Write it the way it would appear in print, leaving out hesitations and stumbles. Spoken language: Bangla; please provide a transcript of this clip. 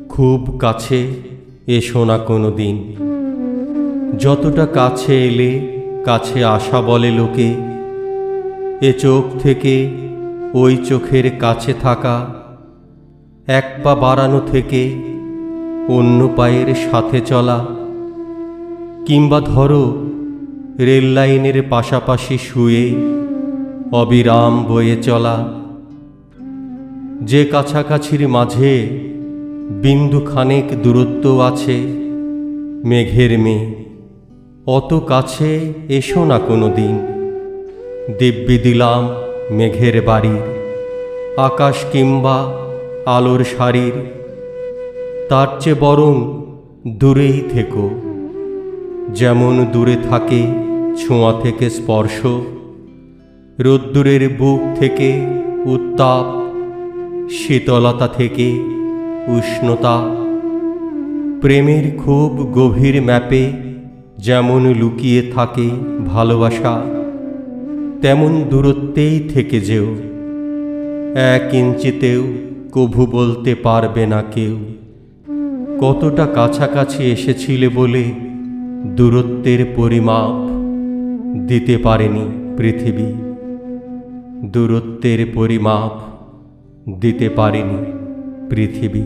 খুব কাছে এসো না কোনো দিন, যতটা কাছে এলে কাছে আসা বলে লোকে। এ চোখ থেকে ওই চোখের কাছে থাকা, এক পা বাড়ানো থেকে অন্য পায়ের সাথে চলা, কিংবা ধরো রেল লাইনের পাশাপাশি শুয়ে অবিরাম বয়ে চলা। যে কাছাকাছির মাঝে বিন্দু খানেক দূরত্ব আছে, মেঘের মেয়ে অত কাছে এসো না কোনো দিন। দিব্যি দিলাম মেঘের বাড়ির, আকাশ কিংবা আলোর সারির, তার চেয়ে বরং দূরেই থেকো। যেমন দূরে থাকে ছোঁয়া থেকে স্পর্শ, রোদ্দুরের বুক থেকে উত্তাপ, শীতলতা থেকে উষ্ণতা। প্রেমের খুব গভীর ম্যাপে যেমন লুকিয়ে থাকে ভালোবাসা, তেমন দূরত্বেই থেকে যেও। 1 ইঞ্চিতেও কভু বলতে পারবে না কেউ কতটা কাছাকাছি এসেছিলে বলে দূরত্বের পরিমাপ দিতে পারেনি পৃথিবী। দূরত্বের পরিমাপ দিতে পারেনি পৃথিবী।